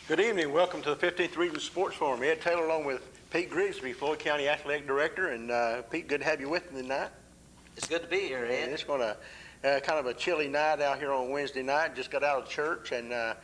Good evening. Welcome to the 15th Region Sports Forum. Ed Taylor along with Pete Grigsby, Floyd County Athletic Director. And Pete, good to have you with me tonight. It's good to be here, Ed. And it's going to kind of a chilly night out here on Wednesday night. Just got out of church and kind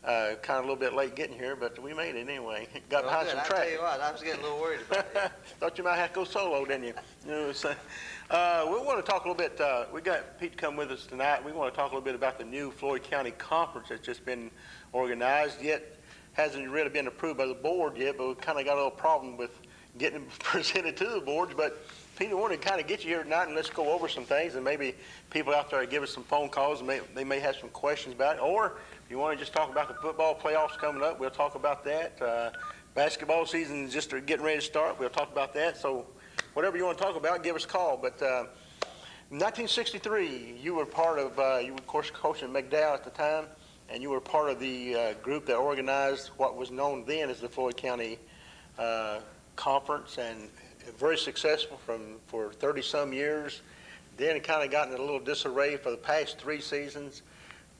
of a little bit late getting here, but we made it anyway. Got behind some traffic. I tell you what, I was getting a little worried about it. Thought you might have to go solo, didn't you? So, we want to talk a little bit. We got Pete to come with us tonight. We want to talk a little bit about the new Floyd County Conference that's just been organized. Yet hasn't really been approved by the board yet, but we've kind of got a little problem with getting it presented to the boards. But Pete, I wanted to kind of get you here tonight and let's go over some things, and maybe people out there give us some phone calls and they may have some questions about it. Or if you want to just talk about the football playoffs coming up, we'll talk about that. Basketball season is just getting ready to start. We'll talk about that. So whatever you want to talk about, give us a call. But 1963, you were part of, you were of course coaching McDowell at the time, and you were part of the group that organized what was known then as the Floyd County Conference, and very successful for 30-some years. Then it kind of got in a little disarray for the past 3 seasons.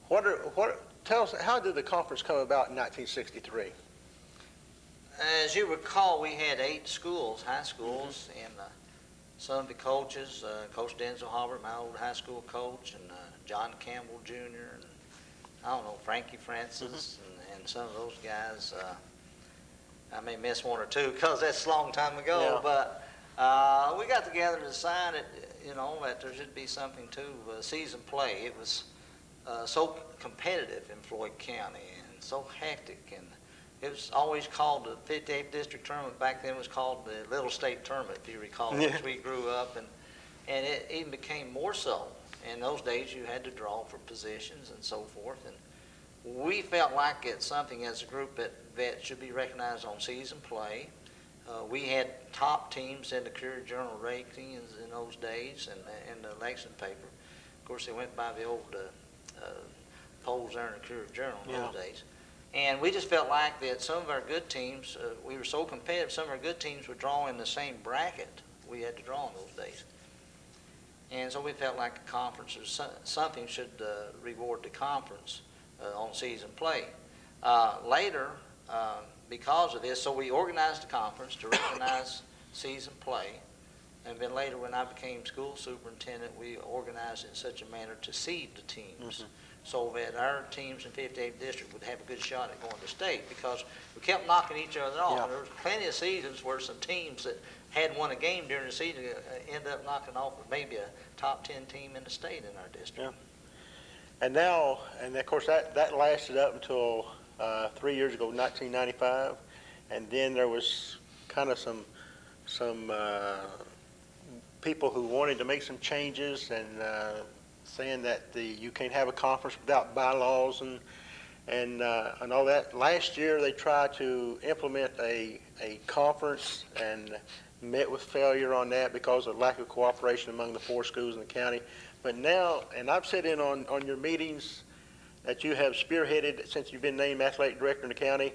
Tell us, how did the conference come about in 1963? As you recall, we had 8 schools, high schools, and some of the coaches, Coach Denzel Hubbard, my old high school coach, and John Campbell Jr., and I don't know, Frankie Francis, and some of those guys. I may miss one or two because that's a long time ago, but we got together and decided, that there should be something to season play. It was so competitive in Floyd County and so hectic, and it was always called the 58th District Tournament. Back then it was called the Little State Tournament, if you recall, as we grew up, and it even became more so. In those days, you had to draw for positions and so forth, and we felt like it's something as a group that should be recognized on season play. We had top teams in the Courier-Journal ratings in those days, and the election paper. Of course, they went by the old polls there in the Courier-Journal in those days. And we just felt like that some of our good teams, we were so competitive, some of our good teams would draw in the same bracket we had to draw in those days. And so we felt like a conference or something should reward the conference on season play. Later, because of this, so we organized a conference to recognize season play. And then later, when I became school superintendent, we organized it in such a manner to seed the teams, so that our teams in 58th District would have a good shot at going to state, because we kept knocking each other off. There was plenty of seasons where some teams that had won a game during the season ended up knocking off maybe a top 10 team in the state in our district. And now, and of course that lasted up until 3 years ago, 1995, and then there was kind of some people who wanted to make some changes and saying that you can't have a conference without bylaws and all that. Last year they tried to implement a conference and met with failure on that because of lack of cooperation among the 4 schools in the county. But now, and I've sat in on your meetings that you have spearheaded since you've been named athletic director in the county,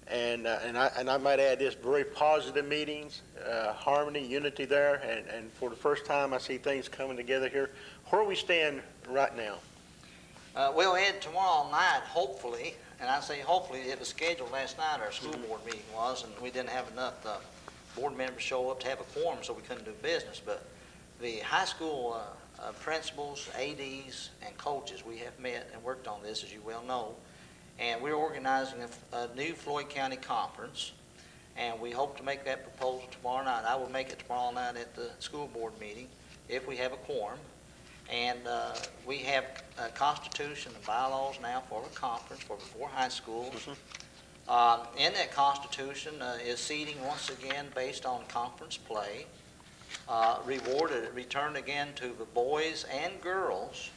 and I might add this, very positive meetings, harmony, unity there, and for the first time I see things coming together here. Where we stand right now? Well, Ed, tomorrow night, hopefully, and I say hopefully, it was scheduled last night, our school board meeting was, and we didn't have enough board members show up to have a quorum, so we couldn't do business. But the high school principals, ADs, and coaches, we have met and worked on this, as you well know, and we're organizing a new Floyd County Conference, and we hope to make that proposal tomorrow night. I will make it tomorrow night at the school board meeting if we have a quorum. And we have a constitution and bylaws now for a conference for the 4 high schools. In that constitution is seating once again based on conference play, returned again to the boys and girls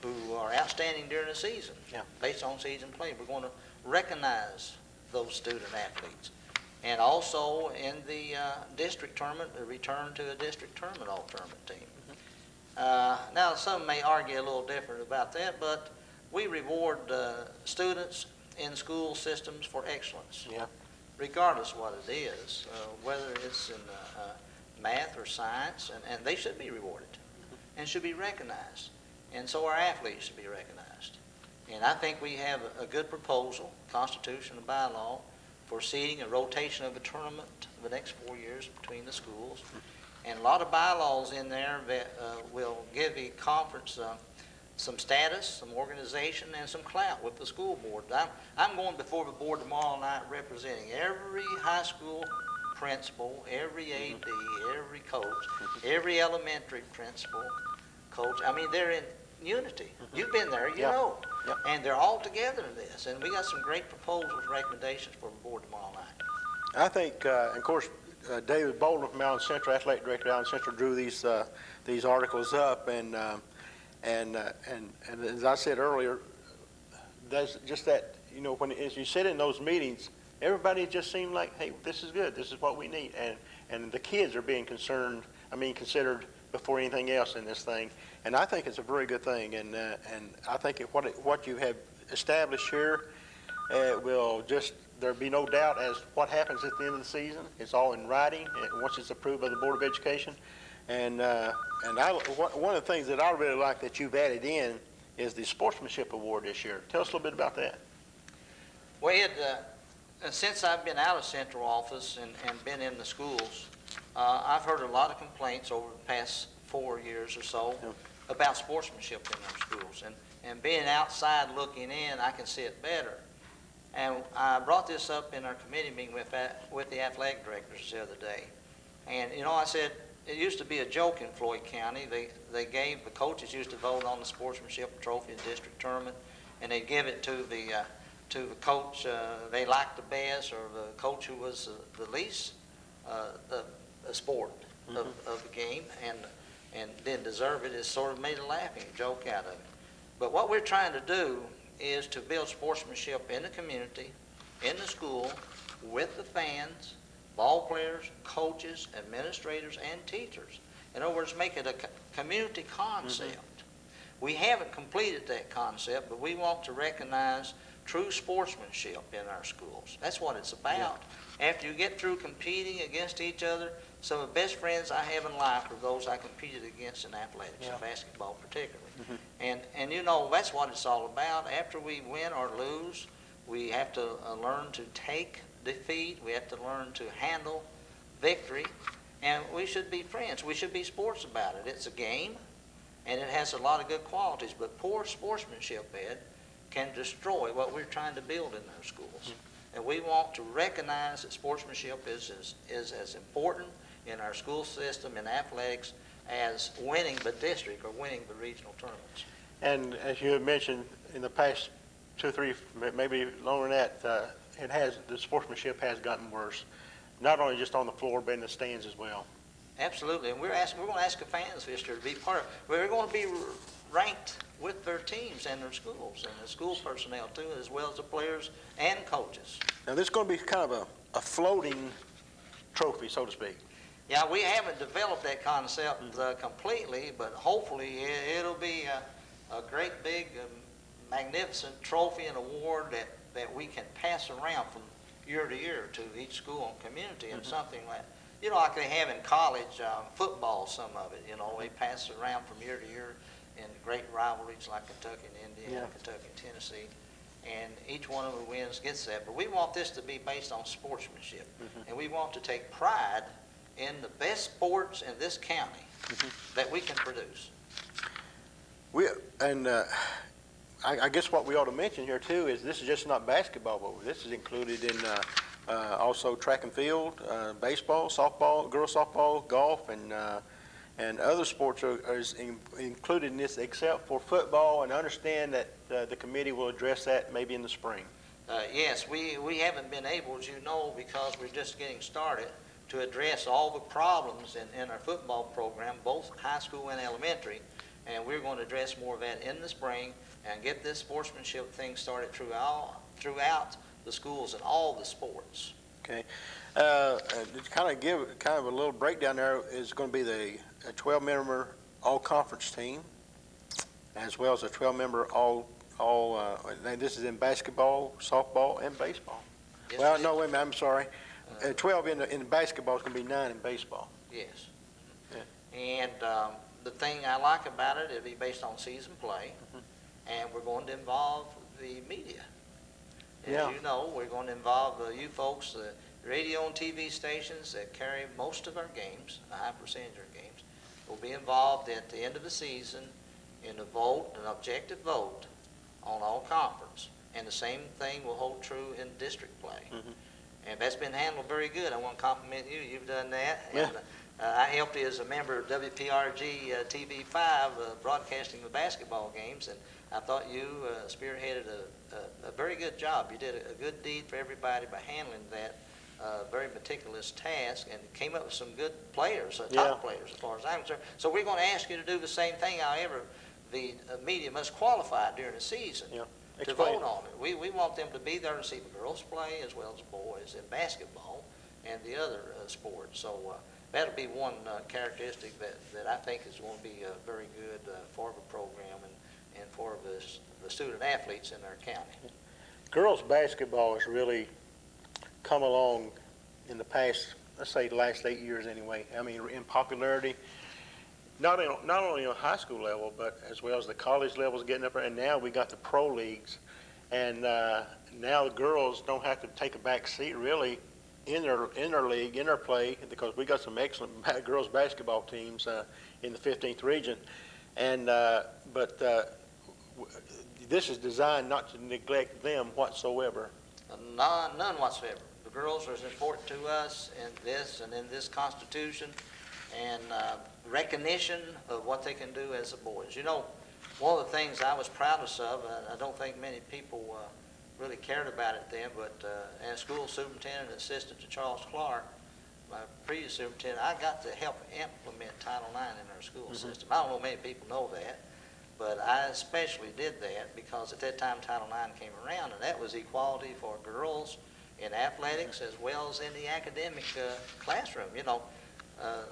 who are outstanding during the season based on season play. We're going to recognize those student athletes. And also in the district tournament, a return to a district tournament all-tournament team. Now, some may argue a little different about that, but we reward students in school systems for excellence, regardless of what it is, whether it's in math or science, and they should be rewarded and should be recognized. And so our athletes should be recognized. And I think we have a good proposal, constitution and bylaw, for seating and rotation of a tournament for the next 4 years between the schools. And a lot of bylaws in there that will give the conference some status, some organization, and some clout with the school board. I'm going before the board tomorrow night representing every high school principal, every AD, every coach, every elementary principal, coach. I mean, they're in unity. You've been there, you know. Yep. And they're all together in this. And we got some great proposals, recommendations for the board tomorrow night. I think, and of course, David Bolden from Allen Central, athletic director at Allen Central, drew these articles up, and as I said earlier, there's just that, you know, as you sit in those meetings, everybody just seemed like, hey, this is good, this is what we need, and the kids are being considered before anything else in this thing, and I think it's a very good thing, and I think what you have established here will just, there'll be no doubt as what happens at the end of the season. It's all in writing once it's approved by the Board of Education. And one of the things that I really like that you've added in is the sportsmanship award this year. Tell us a little bit about that. Well, Ed, since I've been out of central office and been in the schools, I've heard a lot of complaints over the past 4 years or so about sportsmanship in our schools. And being outside looking in, I can see it better. And I brought this up in our committee meeting with the athletic directors the other day. And, you know, I said, it used to be a joke in Floyd County. The coaches used to vote on the sportsmanship trophy in district tournament, and they'd give it to the coach they liked the best, or the coach who was the least the sport of the game, and didn't deserve it. It sort of made a laughing joke out of it. But what we're trying to do is to build sportsmanship in the community, in the school, with the fans, ball players, coaches, administrators, and teachers. In other words, make it a community concept. We haven't completed that concept, but we want to recognize true sportsmanship in our schools. That's what it's about. After you get through competing against each other, some of the best friends I have in life are those I competed against in athletics, and basketball particularly. And you know, that's what it's all about. After we win or lose, we have to learn to take defeat. We have to learn to handle victory. And we should be friends. We should be sports about it. It's a game, and it has a lot of good qualities. But poor sportsmanship, Ed, can destroy what we're trying to build in our schools. And we want to recognize that sportsmanship is as important in our school system in athletics as winning the district or winning the regional tournaments. And as you have mentioned, in the past 2, 3, maybe longer than that, the sportsmanship has gotten worse. Not only just on the floor, but in the stands as well. Absolutely, and we're going to ask the fans this year to be part of it. We're going to be ranked with their teams and their schools, and the school personnel too, as well as the players and coaches. Now this is going to be kind of a floating trophy, so to speak. Yeah, we haven't developed that concept completely, but hopefully it'll be a great big magnificent trophy and award that we can pass around from year to year to each school and community, and something like they have in college football, some of it, they pass it around from year to year in great rivalries like Kentucky and Indiana, Kentucky and Tennessee, and each one of them who wins gets that. But we want this to be based on sportsmanship, and we want to take pride in the best sports in this county that we can produce. I guess what we ought to mention here too is this is just not basketball, but this is included in also track and field, baseball, softball, girls softball, golf, and other sports are included in this except for football, and understand that the committee will address that maybe in the spring. Yes, we haven't been able, as you know, because we're just getting started, to address all the problems in our football program, both high school and elementary, and we're going to address more of that in the spring and get this sportsmanship thing started throughout the schools and all the sports. Okay. To kind of give a little breakdown there is going to be the 12-member all-conference team, as well as a 12-member and this is in basketball, softball, and baseball. Yes, Well, no, wait a minute, I'm sorry. 12 in basketball is going to be 9 in baseball. Yes. Yeah. And the thing I like about it, it'll be based on season play. and we're going to involve the media. Yeah. As you know, we're going to involve you folks, the radio and TV stations that carry most of our games, a high percentage of our games, will be involved at the end of the season in a vote, an objective vote on all conference. And the same thing will hold true in district play. And that's been handled very good. I want to compliment you. You've done that. Yeah. And, I helped you as a member of WPRG-5 broadcasting the basketball games, and I thought you spearheaded a very good job. You did a good deed for everybody by handling that very meticulous task, and came up with some good players, top players as far as I'm concerned. So we're going to ask you to do the same thing. However, the media must qualify during the season to vote on it. We want them to be there to see the girls play as well as boys in basketball and the other sports. So that'll be one characteristic that I think is going to be very good for the program and for the student athletes in our county. Girls basketball has really come along in the past, let's say the last 8 years anyway. I mean, in popularity, not only on high school level, but as well as the college levels getting up there. And now we got the pro leagues, and now the girls don't have to take a back seat really in their league, in their play, because we got some excellent girls basketball teams in the 15th region. And but this is designed not to neglect them whatsoever. None whatsoever. The girls are as important to us in this and in this Constitution, and recognition of what they can do as the boys. You know, one of the things I was proudest of, I don't think many people really cared about it then, but as school superintendent and assistant to Charles Clark, my previous superintendent, I got to help implement Title IX in our school system. I don't know many people know that, but I especially did that because at that time Title IX came around, and that was equality for girls in athletics as well as in the academic classroom. You know,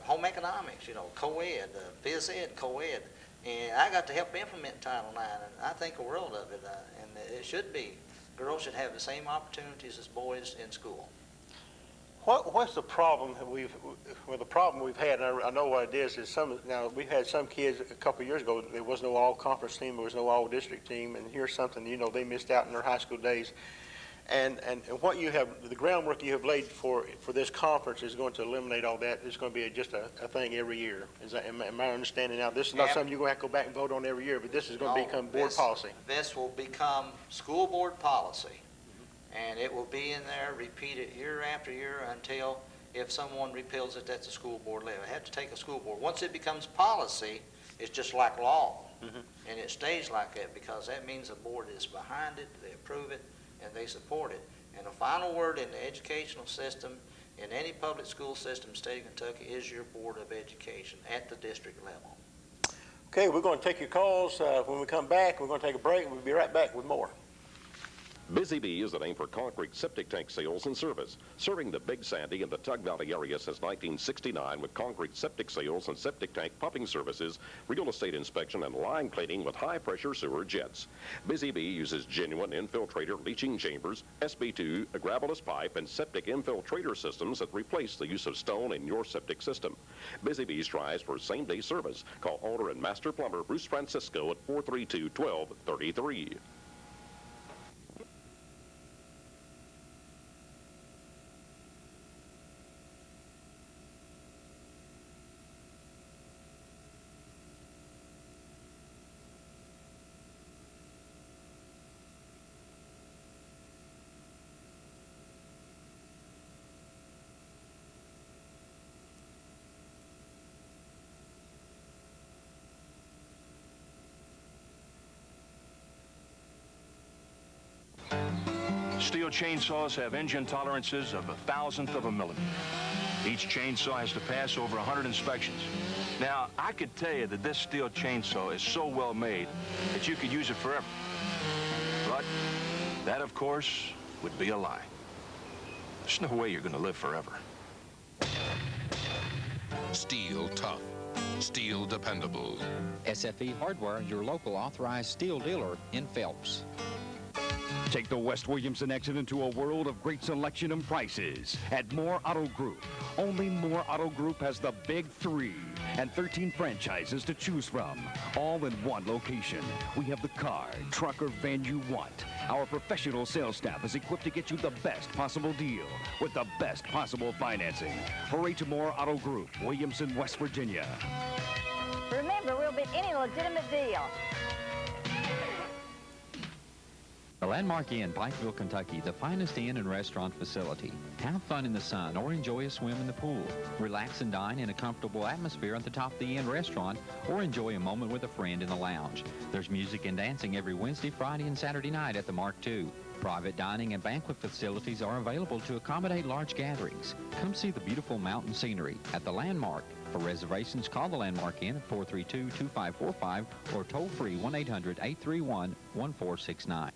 home economics, you know, co-ed, phys ed, co-ed. And I got to help implement Title IX, and I think a world of it, and it should be. Girls should have the same opportunities as boys in school. What's the problem that the problem we've had, and I know what it is now we've had some kids a couple of years ago, there was no all-conference team, there was no all-district team, and here's something, you know, they missed out in their high school days. And what you have, the groundwork you have laid for this conference is going to eliminate all that. It's going to be just a thing every year. Am I understanding now? This is not something you're going to have to go back and vote on every year, but this is going to become board policy. This will become school board policy, and it will be in there, repeated year after year until, if someone repeals it, that's a school board level. It has to take a school board. Once it becomes policy, it's just like law, and it stays like that because that means the board is behind it, they approve it, and they support it. And the final word in the educational system, in any public school system in the state of Kentucky, is your Board of Education at the district level. Okay, we're going to take your calls. When we come back, we're going to take a break. We'll be right back with more. Busy Bee is the name for concrete septic tank sales and service, serving the Big Sandy and the Tug Valley area since 1969 with concrete septic sales and septic tank pumping services, real estate inspection, and line cleaning with high-pressure sewer jets. Busy Bee uses genuine infiltrator leaching chambers, SB2, a gravelless pipe, and septic infiltrator systems that replace the use of stone in your septic system. Busy Bee strives for same-day service. Call owner and master plumber Bruce Francisco at 432-1233. Steel chainsaws have engine tolerances of 1,000th of a millimeter. Each chainsaw has to pass over 100 inspections. Now, I could tell you that this steel chainsaw is so well made that you could use it forever. But that, of course, would be a lie. There's no way you're going to live forever. Steel tough. Steel dependable. SFE Hardware, your local authorized steel dealer in Phelps. Take the West Williamson exit into a world of great selection and prices at Moore Auto Group. Only Moore Auto Group has the big 3 and 13 franchises to choose from, all in one location. We have the car, truck, or van you want. Our professional sales staff is equipped to get you the best possible deal with the best possible financing. Hurry to Moore Auto Group, Williamson, West Virginia. Remember, we'll beat any legitimate deal. The Landmark Inn, Pikeville, Kentucky, the finest inn and restaurant facility. Have fun in the sun or enjoy a swim in the pool. Relax and dine in a comfortable atmosphere at the top of the inn restaurant or enjoy a moment with a friend in the lounge. There's music and dancing every Wednesday, Friday, and Saturday night at the Mark II. Private dining and banquet facilities are available to accommodate large gatherings. Come see the beautiful mountain scenery at the Landmark. For reservations, call the Landmark Inn at 432-2545 or toll free 1-800-831-1469.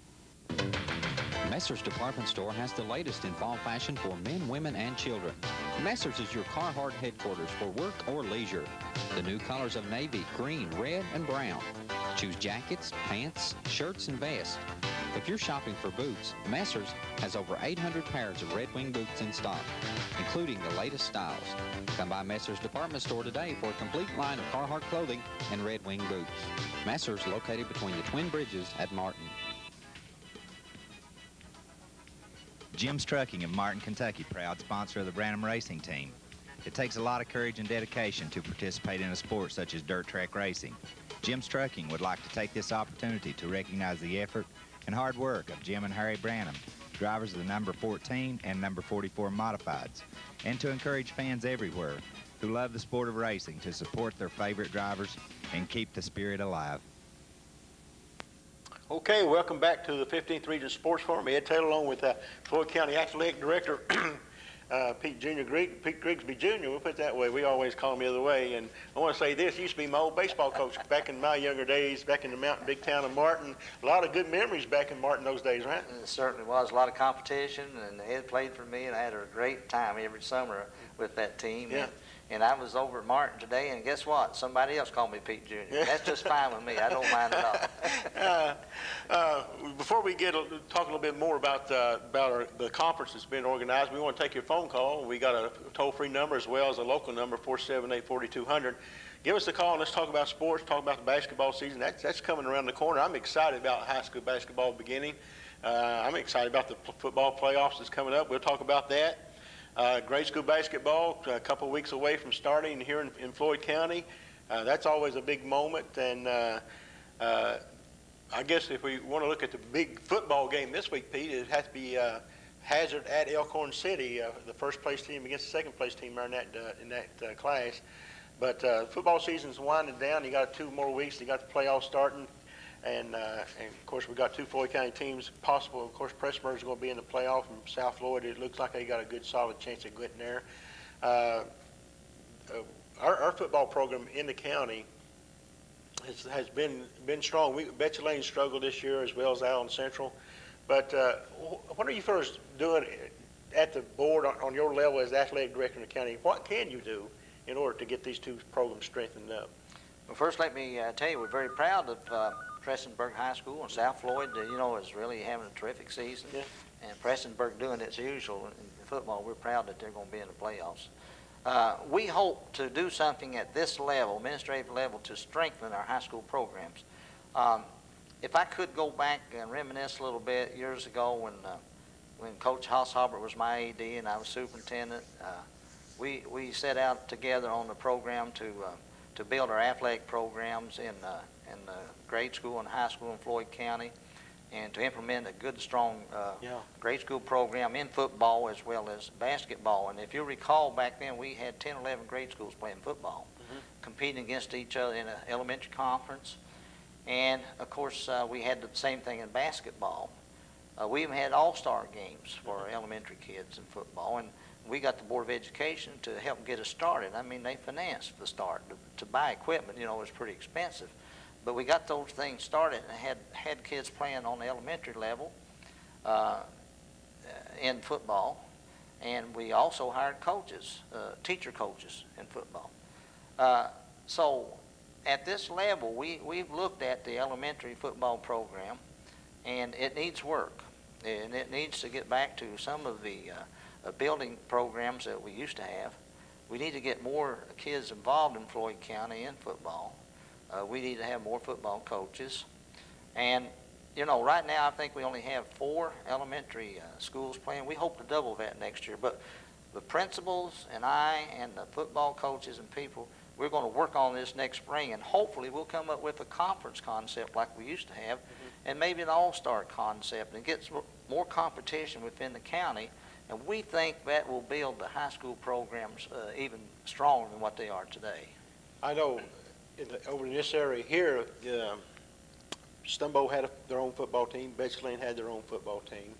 Messer's Department Store has the latest in fall fashion for men, women, and children. Messer's is your Carhartt headquarters for work or leisure. The new colors of navy, green, red, and brown. Choose jackets, pants, shirts, and vests. If you're shopping for boots, Messer's has over 800 pairs of Red Wing boots in stock, including the latest styles. Come by Messer's Department Store today for a complete line of Carhartt clothing and Red Wing boots. Messer's, located between the Twin Bridges at Martin. Jim's Trucking of Martin, Kentucky, proud sponsor of the Branham Racing Team. It takes a lot of courage and dedication to participate in a sport such as dirt track racing. Jim's Trucking would like to take this opportunity to recognize the effort and hard work of Jim and Harry Branham, drivers of the number 14 and number 44 modifieds, and to encourage fans everywhere who love the sport of racing to support their favorite drivers and keep the spirit alive. Okay, welcome back to the 15th Region Sports Forum. Ed Taylor along with Floyd County Athletic Director Pete Grigsby Jr. We'll put it that way. We always call him the other way. And I want to say this, he used to be my old baseball coach back in my younger days, back in the mountain big town of Martin. A lot of good memories back in Martin those days, right? It certainly was. A lot of competition, and Ed played for me, and I had a great time every summer with that team. Yeah. And I was over at Martin today, and guess what? Somebody else called me Pete Jr. That's just fine with me. I don't mind at all. Before we talk a little bit more about the conference that's been organized, we want to take your phone call. We got a toll-free number as well as a local number, 478-4200. Give us a call and let's talk about sports, talk about the basketball season. That's coming around the corner. I'm excited about high school basketball beginning. I'm excited about the football playoffs that's coming up. We'll talk about that. Grade school basketball, a couple of weeks away from starting here in Floyd County. That's always a big moment. And I guess if we want to look at the big football game this week, Pete, it has to be Hazard at Elkhorn City, the first place team against the second place team in that class. But football season's winding down. You got 2 more weeks. You got the playoffs starting. And of course, we got 2 Floyd County teams possible. Of course, Pressburg's going to be in the playoff, and South Floyd, it looks like they got a good, solid chance of getting there. Our football program in the county has been strong. Betsy Lane struggled this year as well as Allen Central. But what are you first doing at the board on your level as athletic director in the county? What can you do in order to get these 2 programs strengthened up? Well, first, let me tell you, we're very proud of Prestonburg High School and South Floyd, is really having a terrific season. Yeah. And Prestonburg doing its usual in football. We're proud that they're going to be in the playoffs. We hope to do something at this level, administrative level, to strengthen our high school programs. If I could go back and reminisce a little bit years ago when Coach Hosshobert was my AD and I was superintendent, we set out together on the program to build our athletic programs in the grade school and high school in Floyd County, and to implement a good, strong grade school program in football as well as basketball. And if you recall, back then we had 10, 11 grade schools playing football, competing against each other in an elementary conference. And, of course, we had the same thing in basketball. We even had all-star games for elementary kids in football, and we got the Board of Education to help get us started. I mean, they financed the start. To buy equipment, was pretty expensive. But we got those things started and had kids playing on the elementary level in football. And we also hired coaches, teacher coaches in football. So at this level, we've looked at the elementary football program, and it needs work. and it needs to get back to some of the building programs that we used to have. We need to get more kids involved in Floyd County in football. We need to have more football coaches. And, you know, right now I think we only have 4 elementary schools playing. We hope to double that next year. But the principals and I and the football coaches and people, we're going to work on this next spring, and hopefully we'll come up with a conference concept like we used to have, and maybe an all-star concept, and get more competition within the county. And we think that will build the high school programs even stronger than what they are today. I know over in this area here, Stumbo had their own football team, Betsy Lane had their own football team.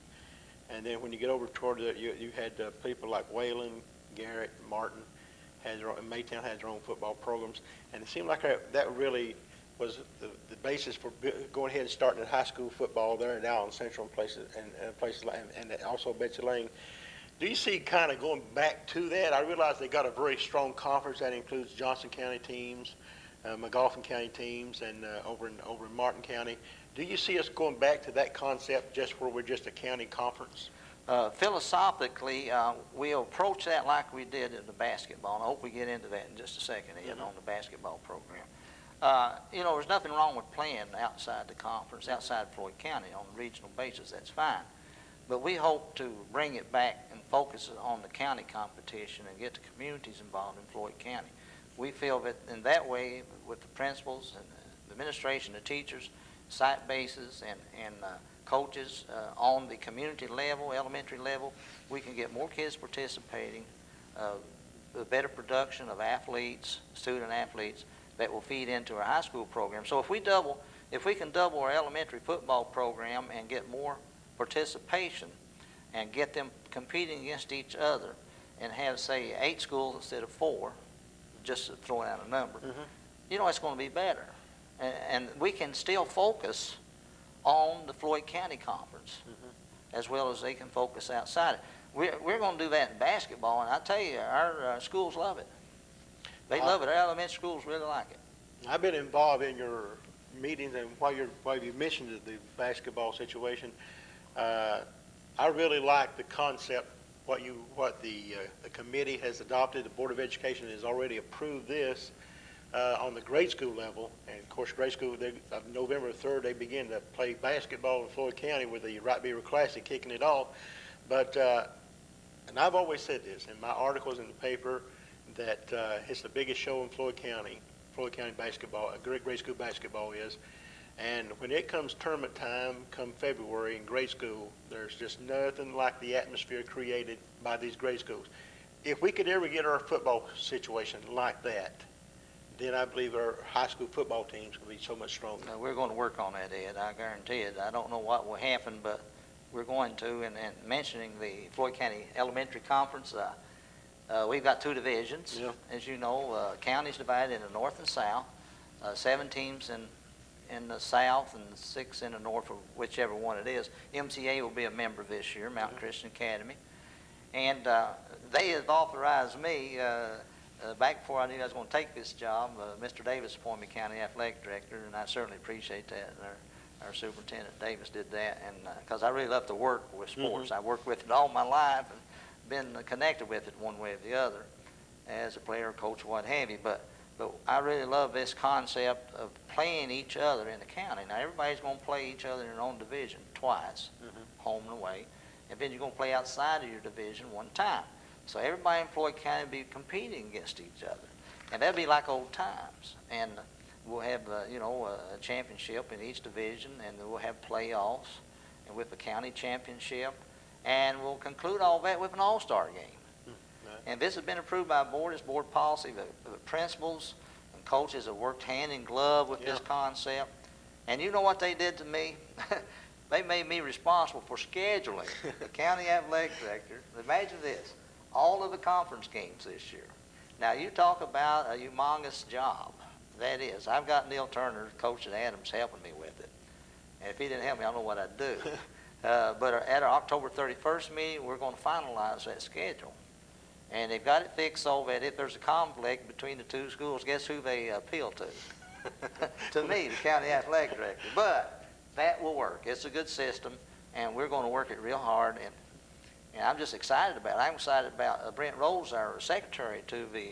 And then when you get over toward that, you had people like Wayland, Garrett, Martin, had their own, and Maytown had their own football programs. And it seemed like that really was the basis for going ahead and starting high school football there and Allen Central and places like, and also Betsy Lane. Do you see kind of going back to that? I realize they got a very strong conference that includes Johnson County teams, McGoffin County teams, and over in Martin County. Do you see us going back to that concept, just where we're just a county conference? Philosophically, we'll approach that like we did in the basketball, and I hope we get into that in just a second, Ed, on the basketball program. You know, there's nothing wrong with playing outside the conference, outside Floyd County on a regional basis. That's fine. But we hope to bring it back and focus on the county competition and get the communities involved in Floyd County. We feel that in that way, with the principals and the administration, the teachers, site bases, and coaches on the community level, elementary level, we can get more kids participating, the better production of athletes, student athletes, that will feed into our high school program. So if we can double our elementary football program and get more participation and get them competing against each other and have, say, 8 schools instead of 4, just throwing out a number, you know, it's going to be better. And we can still focus on the Floyd County Conference as well as they can focus outside it. We're going to do that in basketball, and I tell you, our schools love it. They love it. Our elementary schools really like it. I've been involved in your meetings, and while you mentioned the basketball situation, I really like the concept, what the committee has adopted. The Board of Education has already approved this on the grade school level. And of course, grade school, November 3rd, they begin to play basketball in Floyd County with the Right Beaver Classic kicking it off. But, and I've always said this in my articles in the paper, that it's the biggest show in Floyd County basketball, grade school basketball is. And when it comes tournament time, come February in grade school, there's just nothing like the atmosphere created by these grade schools. If we could ever get our football situation like that, then I believe our high school football teams will be so much stronger. We're going to work on that, Ed. I guarantee it. I don't know what will happen, but we're going to. And mentioning the Floyd County Elementary Conference, we've got 2 divisions. Yeah. As you know, county's divided into north and south. 7 teams in the south and 6 in the north, or whichever one it is. MCA will be a member this year, Mountain Christian Academy. And they have authorized me, back before I knew I was going to take this job, Mr. Davis appointed me county athletic director, and I certainly appreciate that. Our superintendent Davis did that, and because I really love to work with sports. I worked with it all my life and been connected with it one way or the other as a player, coach, what have you. But I really love this concept of playing each other in the county. Now, everybody's going to play each other in their own division twice, home and away, and then you're going to play outside of your division one time. So everybody in Floyd County will be competing against each other, and that'll be like old times. And we'll have, a championship in each division, and we'll have playoffs, and with the county championship, and we'll conclude all that with an all-star game. And this has been approved by the board. It's board policy. The principals and coaches have worked hand in glove with this concept. And you know what they did to me? They made me responsible for scheduling the county athletic director. Imagine this, all of the conference games this year. Now, you talk about a humongous job. That is. I've got Neil Turner, coach at Adams, helping me with it. And if he didn't help me, I don't know what I'd do. But at our October 31st meeting, we're going to finalize that schedule. And they've got it fixed so that if there's a conflict between the 2 schools, guess who they appeal to? To me, the county athletic director. But that will work. It's a good system. and we're going to work it real hard. And I'm just excited about it. I'm excited about Brent Rose, our secretary to the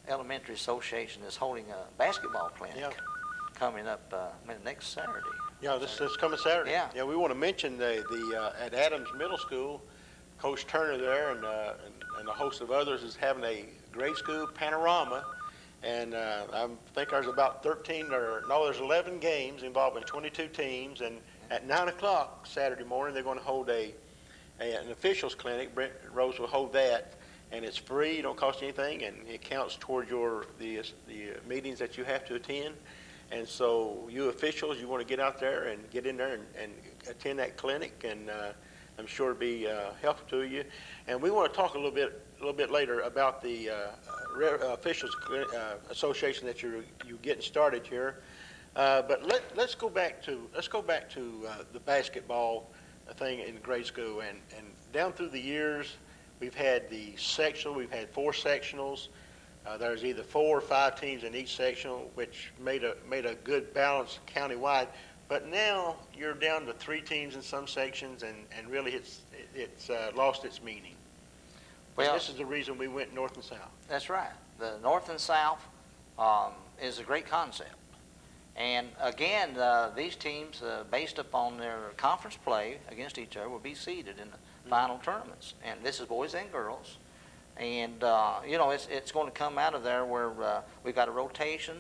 Elementary Association, is holding a basketball clinic coming up next Saturday. Yeah, this coming Saturday. Yeah. Yeah, we want to mention at Adams Middle School, Coach Turner there and a host of others is having a grade school panorama. And I think there's about there's 11 games involving 22 teams. And at 9 o'clock Saturday morning, they're going to hold an officials clinic. Brent Rose will hold that. And it's free, it don't cost you anything, and it counts toward the meetings that you have to attend. And so you officials, you want to get out there and get in there and attend that clinic, and I'm sure it'll be helpful to you. And we want to talk a little bit later about the officials association that you're getting started here. But let's go back to the basketball thing in grade school, and down through the years. We've had the sectional. We've had 4 sectionals. There's either 4 or 5 teams in each sectional, which made a good balance countywide. But now you're down to 3 teams in some sections, and really it's lost its meaning. Well, and this is the reason we went north and south. That's right. The north and south is a great concept. And again, these teams, based upon their conference play against each other, will be seeded in the final tournaments. And this is boys and girls. And, it's going to come out of there where we've got a rotation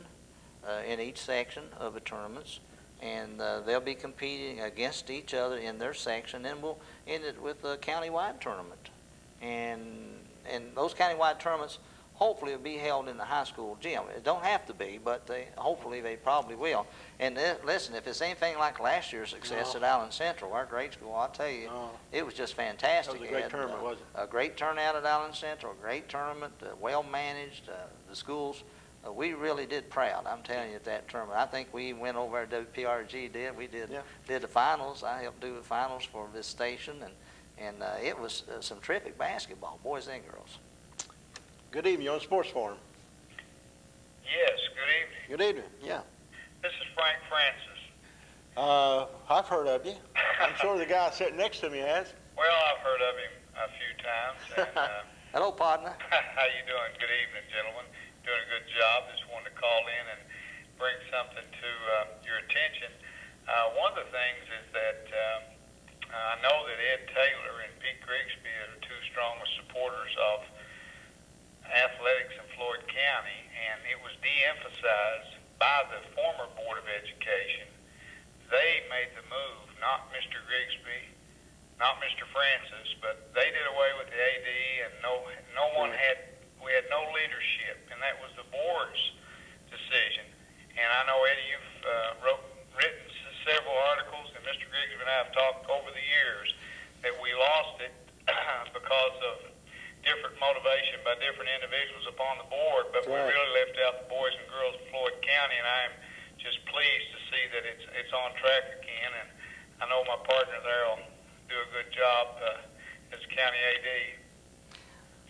in each section of the tournaments. And they'll be competing against each other in their section. And we'll end it with a countywide tournament. And those countywide tournaments hopefully will be held in the high school gym. It don't have to be, but hopefully they probably will. And listen, if it's anything like last year's success at Allen Central, our grade school, I'll tell you, it was just fantastic. That was a great tournament, wasn't it? A great turnout at Allen Central, a great tournament, well managed. The schools, we really did proud. I'm telling you, at that tournament. I think we went over at WPRG. We did the finals. I helped do the finals for this station, and it was some terrific basketball, boys and girls. Good evening. You're on Sports Forum. Yes, good evening. Good evening. Yeah. This is Frank Francis. I've heard of you. I'm sure the guy sitting next to me has. Well, I've heard of him a few times. And, hello, partner. How you doing? Good evening, gentlemen. Doing a good job. Just wanted to call in and bring something to your attention. One of the things is that I know that Ed Taylor and Pete Grigsby are the 2 strongest supporters of athletics in Floyd County, and it was de-emphasized by the former Board of Education. They made the move, not Mr. Grigsby, not Mr. Francis, but they did away with the AD, and we had no leadership, and that was the board's decision. And I know, Eddie, you've written several articles, and Mr. Grigsby and I have talked over the years that we lost it because of different motivation by different individuals upon the board, but we really left out the boys and girls of Floyd County, and I'm just pleased to see that it's on track again, and I know my partner there will do a good job as county AD.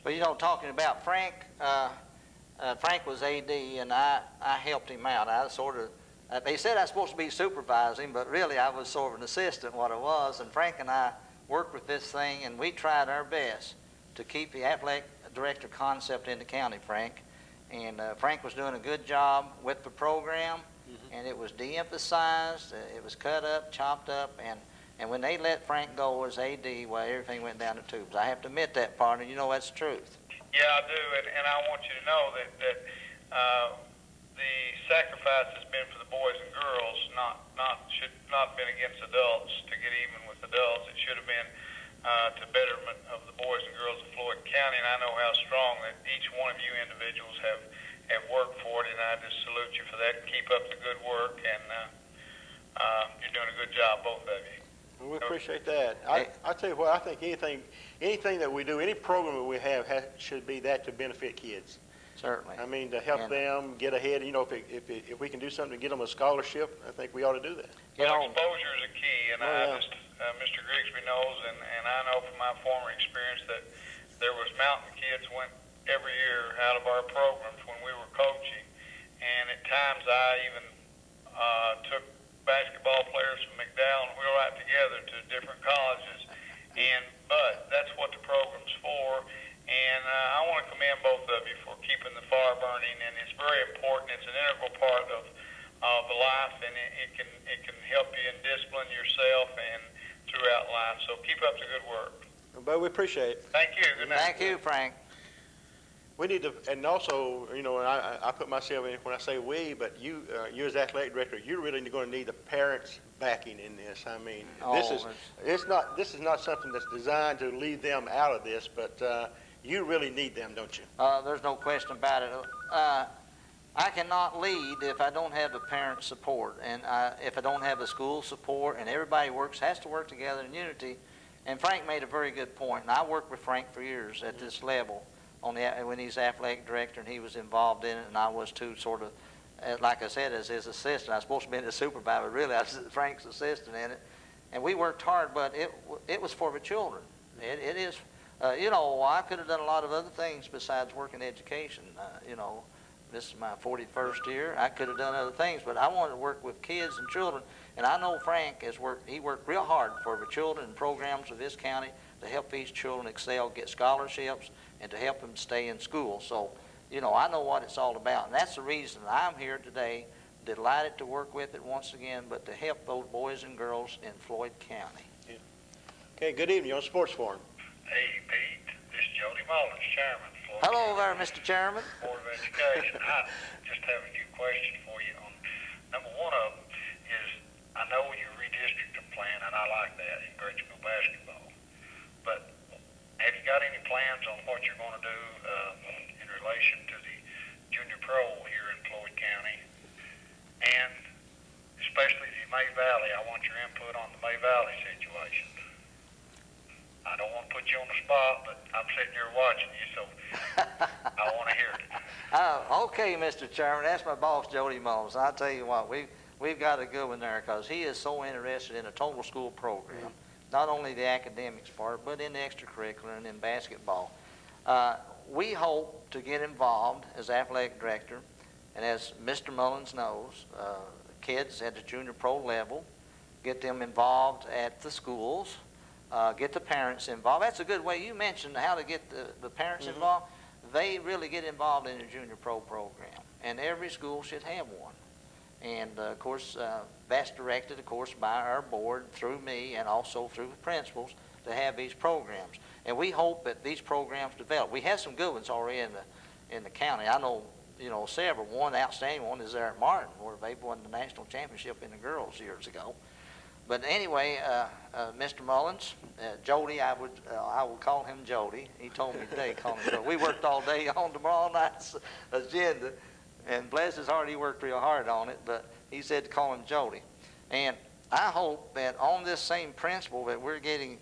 Well, talking about Frank, Frank was AD, and I helped him out. They said I was supposed to be supervising, but really I was sort of an assistant, what I was, and Frank and I worked with this thing, and we tried our best to keep the athletic director concept in the county, Frank. And Frank was doing a good job with the program, and it was de-emphasized, it was cut up, chopped up, and when they let Frank go as AD, well, everything went down the tubes. I have to admit that, partner. You know that's the truth. Yeah, I do, and I want you to know that the sacrifice has been for the boys and girls, should not have been against adults to get even with adults. It should have been to betterment of the boys and girls of Floyd County, and I know how strong that each one of you individuals have worked for it, and I just salute you for that. Keep up the good work, and you're doing a good job, both of you. Well, we appreciate that. I tell you what, I think anything that we do, any program that we have should be that to benefit kids. Certainly. I mean, to help them get ahead. If we can do something to get them a scholarship, I think we ought to do that. Well, exposure is a key, and Mr. Grigsby knows, and I know from my former experience that there was mountain kids went every year out of our programs when we were coaching, and at times I even took basketball players from McDowell and Wheelwright together to different colleges. But that's what the program's for. And I want to commend both of you for keeping the fire burning, and it's very important. It's an integral part of life, and it can help you in discipline yourself and throughout life. So keep up the good work. But we appreciate it. Thank you. Good night. Thank you, Frank. We need to, and also, you know, and I put myself in when I say we, but you as athletic director, you're really going to need the parents' backing in this. I mean, this is not something that's designed to leave them out of this, but you really need them, don't you? There's no question about it. I cannot lead if I don't have the parent support, and if I don't have the school support, and everybody has to work together in unity. And Frank made a very good point, and I worked with Frank for years at this level when he's athletic director, and he was involved in it, and I was too, sort of, like I said, as his assistant. I was supposed to be the supervisor, but really I was Frank's assistant in it. And we worked hard, but it was for the children. It is, you know, I could have done a lot of other things besides working education. You know, this is my 41st year. I could have done other things, but I wanted to work with kids and children. And I know Frank he worked real hard for the children and programs of this county to help these children excel, get scholarships, and to help them stay in school. So, you know, I know what it's all about. And that's the reason I'm here today, delighted to work with it once again, but to help those boys and girls in Floyd County. Yeah. Okay, good evening. You're on Sports Forum. Hey, Pete. This is Jody Mullins, Chairman. Hello there, Mr. Chairman. Board of Education. I just have a few questions for you. Number one of them is, I know your redistricting plan, and I like that in grade school basketball. But have you got any plans on what you're going to do in relation to the junior pro here in Floyd County? And especially the May Valley, I want your input on the May Valley situation. I don't want to put you on the spot, but I'm sitting here watching you, so I want to hear it. Okay, Mr. Chairman, that's my boss, Jody Mullins. I'll tell you what, we've got a good one there because he is so interested in a total school program, not only the academics part, but in the extracurricular and in basketball. We hope to get involved as athletic director, and as Mr. Mullins knows, kids at the junior pro level, get them involved at the schools, get the parents involved. That's a good way. You mentioned how to get the parents involved. They really get involved in the junior pro program, and every school should have one. And of course, that's directed, of course, by our board through me and also through the principals to have these programs. And we hope that these programs develop. We have some good ones already in the county. I know, you know, several. One outstanding one is there at Martin, where they won the national championship in the girls years ago. But anyway, Mr. Mullins, Jody, I will call him Jody. He told me today, call him Jody. We worked all day on tomorrow night's agenda, and bless his heart, he worked real hard on it, but he said to call him Jody. And I hope that on this same principle that we're getting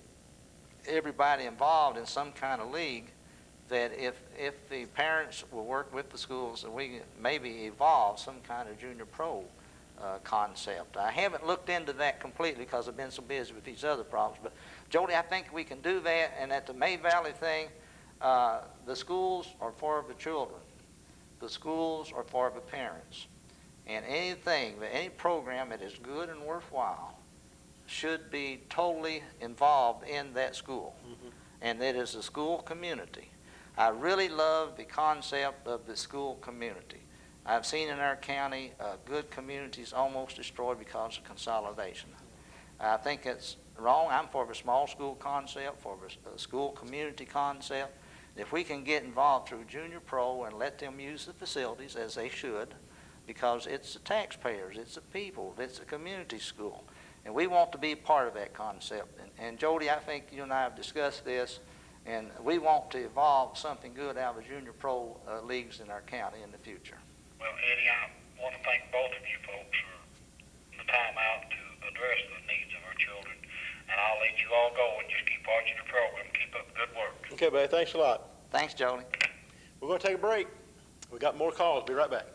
everybody involved in some kind of league, that if the parents will work with the schools, that we maybe evolve some kind of junior pro concept. I haven't looked into that completely because I've been so busy with these other problems. But Jody, I think we can do that. And at the May Valley thing, the schools are for the children. The schools are for the parents. And any program that is good and worthwhile should be totally involved in that school. And that is the school community. I really love the concept of the school community. I've seen in our county good communities almost destroyed because of consolidation. I think it's wrong. I'm for the small school concept, for the school community concept. If we can get involved through junior pro and let them use the facilities as they should, because it's the taxpayers, it's the people, it's a community school. And we want to be part of that concept. And Jody, I think you and I have discussed this, and we want to evolve something good out of the junior pro leagues in our county in the future. Well, Eddie, I want to thank both of you folks for the time out to address the needs of our children. And I'll let you all go and just keep watching the program. Keep up the good work. Okay, buddy. Thanks a lot. Thanks, Jody. We're going to take a break. We got more calls. Be right back.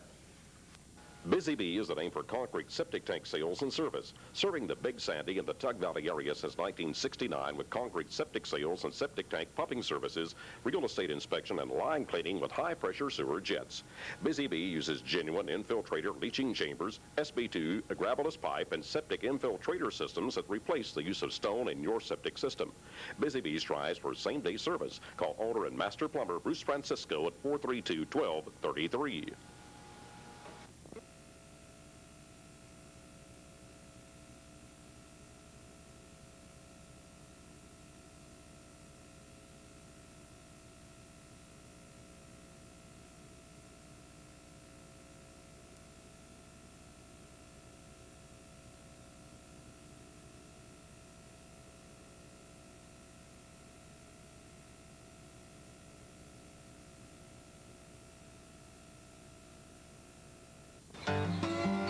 Busy Bee is the name for concrete septic tank sales and service, serving the Big Sandy and the Tug Valley area since 1969 with concrete septic sales and septic tank pumping services, real estate inspection, and line cleaning with high-pressure sewer jets. Busy Bee uses genuine infiltrator leaching chambers, SB2, a gravelous pipe, and septic infiltrator systems that replace the use of stone in your septic system. Busy Bee strives for same-day service. Call owner and master plumber Bruce Francisco at 432-1233.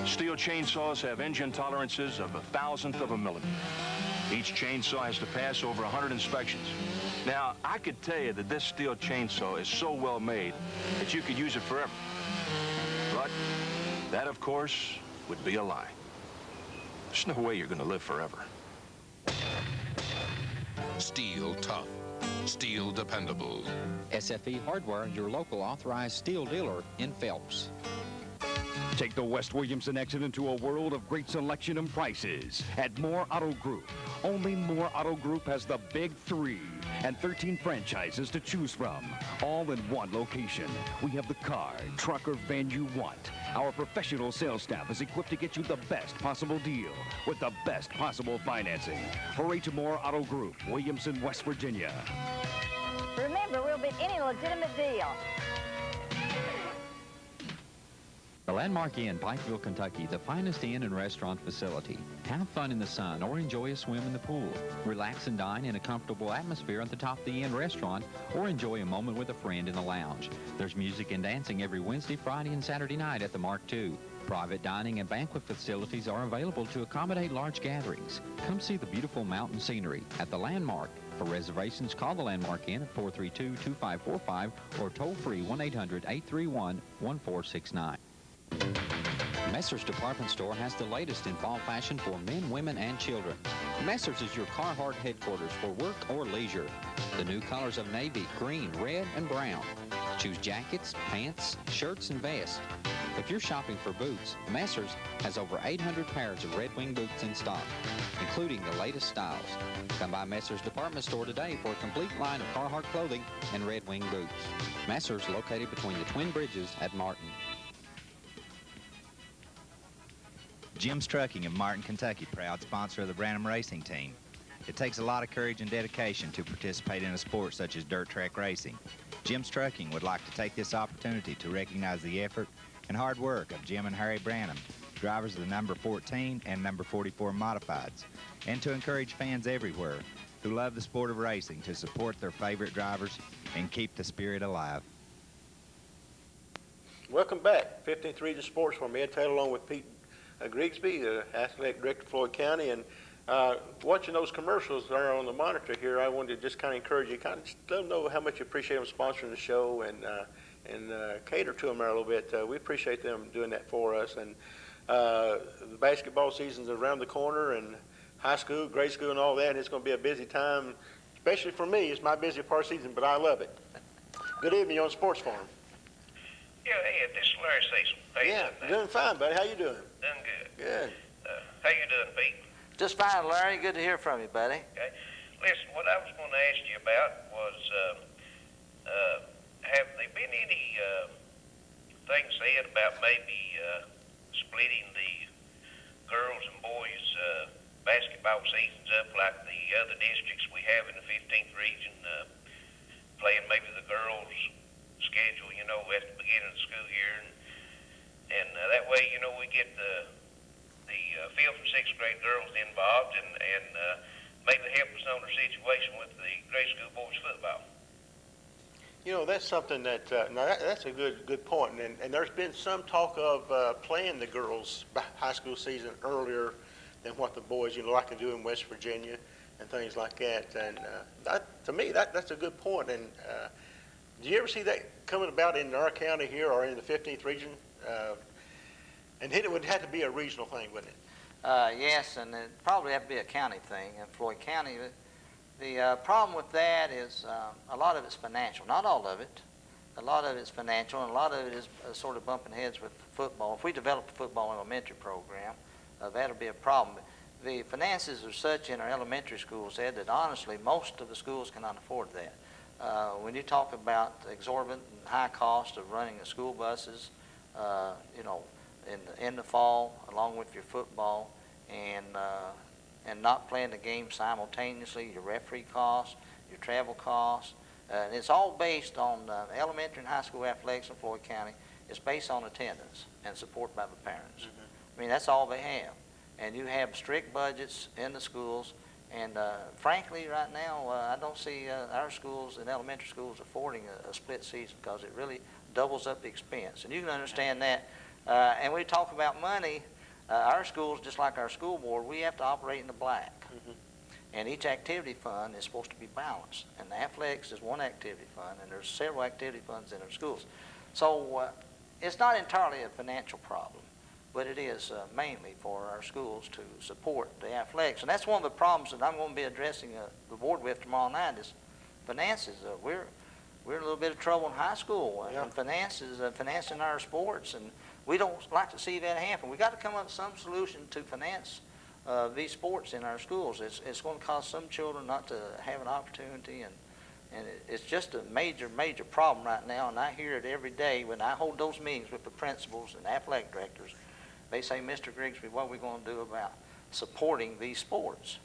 Steel chainsaws have engine tolerances of 1,000th of a millimeter. Each chainsaw has to pass over 100 inspections. Now, I could tell you that this steel chainsaw is so well made that you could use it forever. But that, of course, would be a lie. There's no way you're going to live forever. Steel tough. Steel dependable. SFE Hardware, your local authorized steel dealer in Phelps. Take the West Williamson exit into a world of great selection and prices at Moore Auto Group. Only Moore Auto Group has the big 3 and 13 franchises to choose from, all in one location. We have the car, truck, or van you want. Our professional sales staff is equipped to get you the best possible deal with the best possible financing. Hurry to Moore Auto Group, Williamson, West Virginia. Remember, we'll bid any legitimate deal. The Landmark Inn, Pikeville, Kentucky, the finest inn and restaurant facility. Have fun in the sun or enjoy a swim in the pool. Relax and dine in a comfortable atmosphere at the top of the inn restaurant or enjoy a moment with a friend in the lounge. There's music and dancing every Wednesday, Friday, and Saturday night at the Mark II. Private dining and banquet facilities are available to accommodate large gatherings. Come see the beautiful mountain scenery at the Landmark. For reservations, call the Landmark Inn at 432-2545 or toll free 1-800-831-1469. Messer's Department Store has the latest in fall fashion for men, women, and children. Messer's is your Carhartt headquarters for work or leisure. The new colors of navy, green, red, and brown. Choose jackets, pants, shirts, and vests. If you're shopping for boots, Messer's has over 800 pairs of Red Wing boots in stock, including the latest styles. Come by Messer's Department Store today for a complete line of Carhartt clothing and Red Wing boots. Messer's located between the Twin Bridges at Martin. Jim's Trucking of Martin, Kentucky, proud sponsor of the Branham Racing Team. It takes a lot of courage and dedication to participate in a sport such as dirt track racing. Jim's Trucking would like to take this opportunity to recognize the effort and hard work of Jim and Harry Branham, drivers of the number 14 and number 44 modifieds, and to encourage fans everywhere who love the sport of racing to support their favorite drivers and keep the spirit alive. Welcome back. 15-3 to Sports for me. Ed Taylor along with Pete Grigsby, Athletic Director of Floyd County, and watching those commercials there on the monitor here, I wanted to just kind of encourage you, kind of let them know how much you appreciate them sponsoring the show and cater to them there a little bit. We appreciate them doing that for us. And the basketball season's around the corner, and high school, grade school, and all that, and it's going to be a busy time, especially for me. It's my busy part of the season, but I love it. Good evening, you're on Sports Forum. Yeah, hey, this is Larry Cecil. How you doing, doing fine, buddy. How you doing? Doing good. Good. How you doing, Pete? Just fine, Larry. Good to hear from you, buddy. Okay. Listen, what I was going to ask you about was, have there been any things said about maybe splitting the girls and boys basketball seasons up like the other districts we have in the 15th region, playing maybe the girls' schedule, you know, at the beginning of the school year, and that way, you know, we get the 5th and 6th grade girls involved and maybe help us on our situation with the grade school boys football. You know, that's something that, that's a good point. And there's been some talk of playing the girls' high school season earlier than what the boys, you know, like to do in West Virginia and things like that. And to me, that's a good point. And do you ever see that coming about in our county here or in the 15th region? And it would have to be a regional thing, wouldn't it? Yes, and it probably have to be a county thing in Floyd County. The problem with that is a lot of it's financial. Not all of it. A lot of it's financial, and a lot of it is sort of bumping heads with football. If we develop a football elementary program, that'll be a problem. The finances are such in our elementary schools, Ed, that honestly most of the schools cannot afford that. When you talk about exorbitant and high cost of running the school buses, in the fall, along with your football, and not playing the game simultaneously, your referee costs, your travel costs, and it's all based on elementary and high school athletics in Floyd County. It's based on attendance and support by the parents. Mm-hmm. I mean, that's all they have. And you have strict budgets in the schools, and frankly, right now, I don't see our schools and elementary schools affording a split season because it really doubles up the expense. And you can understand that. And we talk about money. Our schools, just like our school board, we have to operate in the black. Mm-hmm. And each activity fund is supposed to be balanced. And the athletics is one activity fund, and there's several activity funds in our schools. So it's not entirely a financial problem, but it is mainly for our schools to support the athletics. And that's one of the problems that I'm going to be addressing the board with tomorrow night is finances. We're in a little bit of trouble in high school and finances, financing our sports, and we don't like to see that happen. We've got to come up with some solution to finance these sports in our schools. It's going to cause some children not to have an opportunity, and it's just a major, major problem right now, and I hear it every day when I hold those meetings with the principals and athletic directors. They say, Mr. Grigsby, what are we going to do about supporting these sports?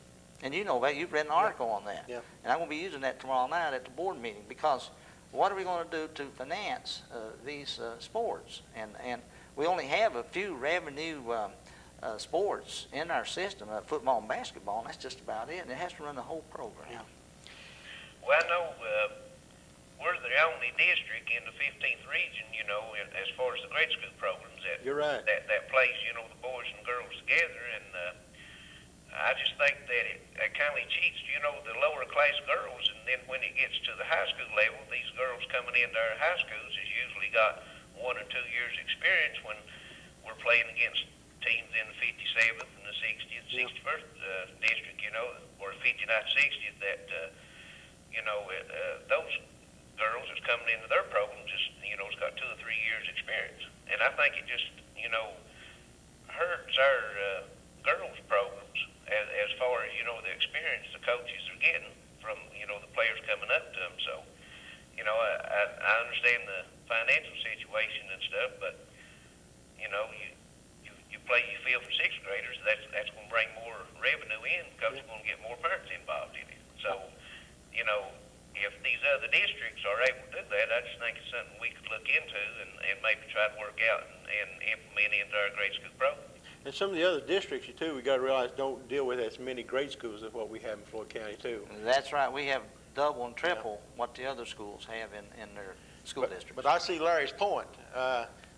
And you know that. You've read an article on that. Yeah. And I'm going to be using that tomorrow night at the board meeting, because what are we going to do to finance these sports? And we only have a few revenue sports in our system, football and basketball, and that's just about it. And it has to run the whole program. Yeah. Well, I know we're the only district in the 15th region, as far as the grade school programs that You're right. that plays, the boys and girls together, and I just think that it kind of cheats, the lower class girls, and then when it gets to the high school level, these girls coming into our high schools has usually got 1 or 2 years experience when we're playing against teams in the 57th and the 60th, 61st district, or 59th, 60th, that, those girls that's coming into their program just, has got 2 or 3 years experience. And I think it just, hurts our girls programs as far as, the experience the coaches are getting from, the players coming up to them. So, I understand the financial situation and stuff, but, you play your field for 6th graders, that's going to bring more revenue in because you're going to get more parents involved in it. So, if these other districts are able to do that, I just think it's something we could look into and maybe try to work out and implement into our grade school program. And some of the other districts, too, we got to realize don't deal with as many grade schools as what we have in Floyd County, too. That's right. We have double and triple what the other schools have in their school districts. But I see Larry's point.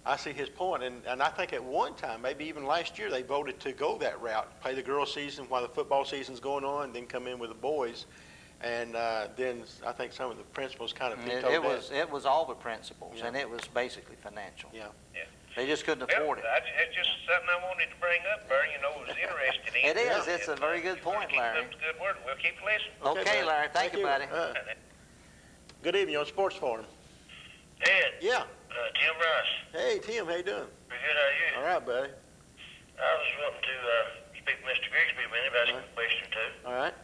I see his point, and I think at one time, maybe even last year, they voted to go that route, play the girls' season while the football season's going on, then come in with the boys. And then I think some of the principals kind of vetoed that. It was all the principals, and it was basically financial. Yeah. They just couldn't afford it. It's just something I wanted to bring up, Barry, was interested in. It is. It's a very good point, Larry. Keep up the good work. We'll keep listening. Okay, Larry. Thank you, buddy. Good evening on Sports Forum. Ed. Yeah. Tim Rice. Hey, Tim. How you doing? Pretty good. How are you? All right, buddy. I was wanting to speak to Mr. Grigsby a minute about a question or two. All right.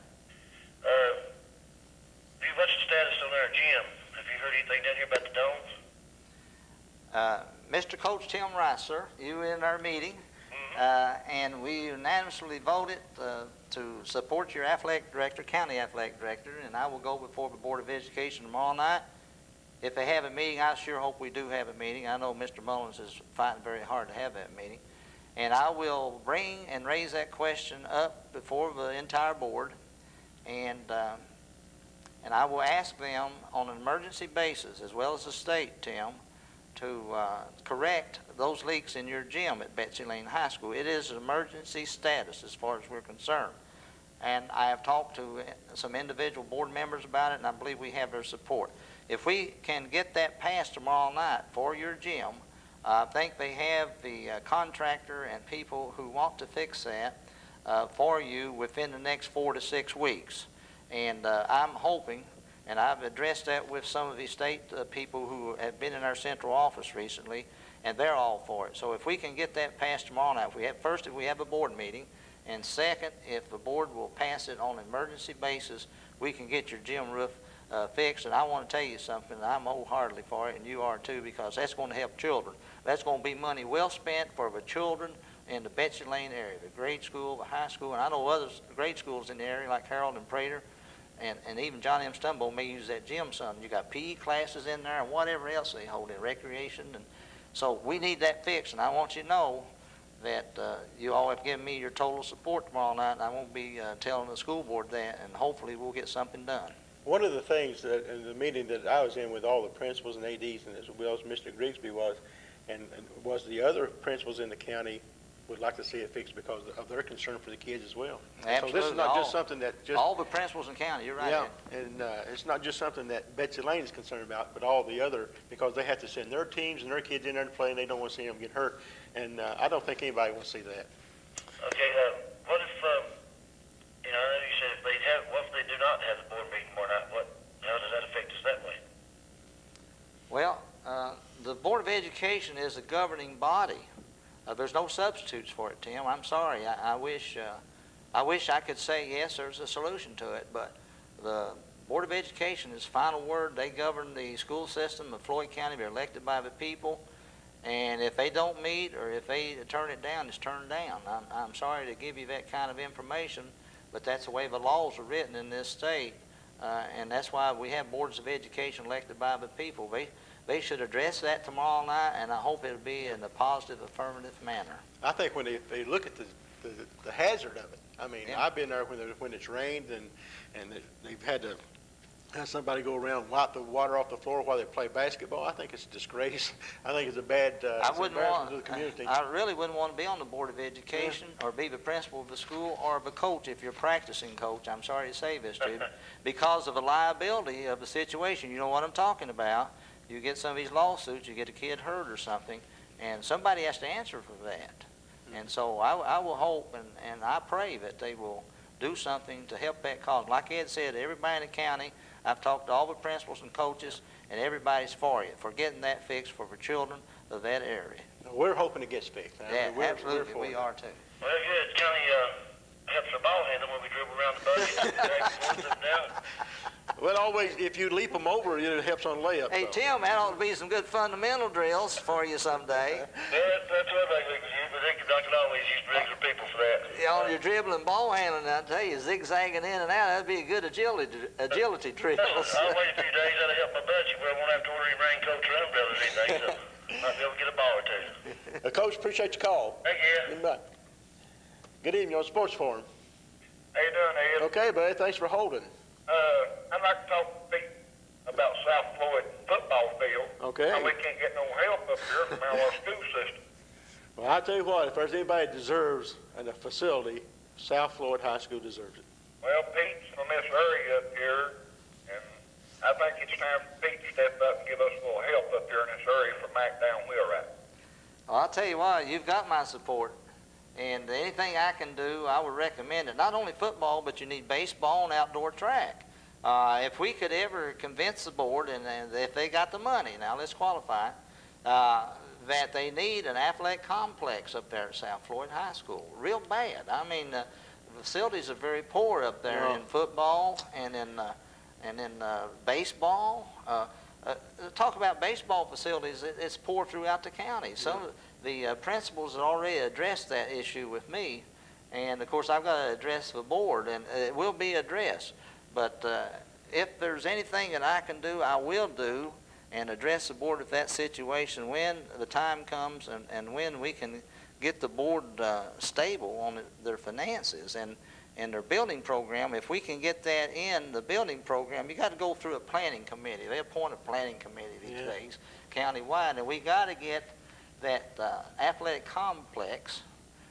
What's the status on our gym? Have you heard anything down here about the domes? Mr. Coach Tim Rice, sir, you were in our meeting, and we unanimously voted to support your athletic director, county athletic director, and I will go before the Board of Education tomorrow night. If they have a meeting, I sure hope we do have a meeting. I know Mr. Mullins is fighting very hard to have that meeting. And I will bring and raise that question up before the entire board, and I will ask them on an emergency basis, as well as the state, Tim, to correct those leaks in your gym at Betsy Lane High School. It is an emergency status as far as we're concerned. And I have talked to some individual board members about it, and I believe we have their support. If we can get that passed tomorrow night for your gym, I think they have the contractor and people who want to fix that for you within the next 4 to 6 weeks. And I'm hoping, and I've addressed that with some of the state people who have been in our central office recently, and they're all for it. So if we can get that passed tomorrow night, if we have a board meeting, and second, if the board will pass it on an emergency basis, we can get your gym roof fixed. And I want to tell you something, I'm wholeheartedly for it, and you are too, because that's going to help children. That's going to be money well spent for the children in the Betsy Lane area, the grade school, the high school, and I know other grade schools in the area like Harold and Prater, and even John M. Stumbo may use that gym some. You got PE classes in there and whatever else they hold in, recreation. And so we need that fixed, and I want you to know that you all have given me your total support tomorrow night, and I won't be telling the school board that, and hopefully we'll get something done. One of the things that in the meeting that I was in with all the principals and ADs, and as well as Mr. Grigsby was, and was the other principals in the county would like to see it fixed because of their concern for the kids as well. Absolutely. So this is not just something that just... All the principals in the county, you're right. Yeah, and it's not just something that Betsy Lane is concerned about, but all the other, because they have to send their teams and their kids in there to play, and they don't want to see them get hurt. And I don't think anybody wants to see that. Okay, what if, you know, you said if they have, what if they do not have the board meeting tomorrow night? How does that affect us that way? Well, the Board of Education is a governing body. There's no substitutes for it, Tim. I'm sorry. I wish I could say yes, there's a solution to it, but the Board of Education is final word. They govern the school system of Floyd County. They're elected by the people, and if they don't meet or if they turn it down, it's turned down. I'm sorry to give you that kind of information, but that's the way the laws are written in this state, and that's why we have boards of education elected by the people. They should address that tomorrow night, and I hope it'll be in a positive, affirmative manner. I think when they look at the hazard of it, I mean, Yeah. I've been there when it's rained and they've had to have somebody go around and wipe the water off the floor while they play basketball. I think it's a disgrace. I think it's a bad embarrassment to the community. I really wouldn't want to be on the Board of Education or be the principal of the school or the coach if you're practicing coach. I'm sorry to say this to you, because of the liability of the situation. You know what I'm talking about. You get some of these lawsuits, you get a kid hurt or something, and somebody has to answer for that. And so I will hope and I pray that they will do something to help that cause. Like Ed said, everybody in the county, I've talked to all the principals and coaches, and everybody's for you, for getting that fixed for the children of that area. We're hoping it gets fixed. Yeah, We're absolutely, for we it. are too. Well, good. County helps our ball handle when we dribble around the bucket. Back and forth, up and down. Well, always, if you leap them over, it helps on layup. Hey, Tim, that ought to be some good fundamental drills for you someday. Yeah, that's what I think. But I can always use regular people for that. Yeah, on your dribbling ball handling, I tell you, zigzagging in and out, that'd be a good agility drills. I'll wait a few days. That'll help my budget. Where I won't have to order any raincoats or umbrellas or anything. So might be able to get a ball or two. Coach, appreciate your call. Thank you. Bye. Good evening on Sports Forum. How you doing, Ed? Okay, buddy. Thanks for holding. I'd like to talk to Pete about South Floyd football field. Okay. How we can't get no help up here from our school system. Well, I tell you what, if there's anybody that deserves a facility, South Floyd High School deserves it. Well, Pete's from this area up here, and I think it's time for Pete to step up and give us a little help up here in this area for Mac down Wheelwright. Well, I'll tell you what, you've got my support. And anything I can do, I would recommend it. Not only football, but you need baseball and outdoor track. If we could ever convince the board, and if they got the money, now let's qualify, that they need an athletic complex up there at South Floyd High School, real bad. I mean, the facilities are very poor up there in football and in baseball. Talk about baseball facilities, it's poor throughout the county. Some of the principals have already addressed that issue with me, and of course I've got to address the board, and it will be addressed. But if there's anything that I can do, I will do, and address the board with that situation when the time comes and when we can get the board stable on their finances and their building program. If we can get that in the building program, you got to go through a planning committee. They appoint a planning committee these days, countywide, and we got to get that athletic complex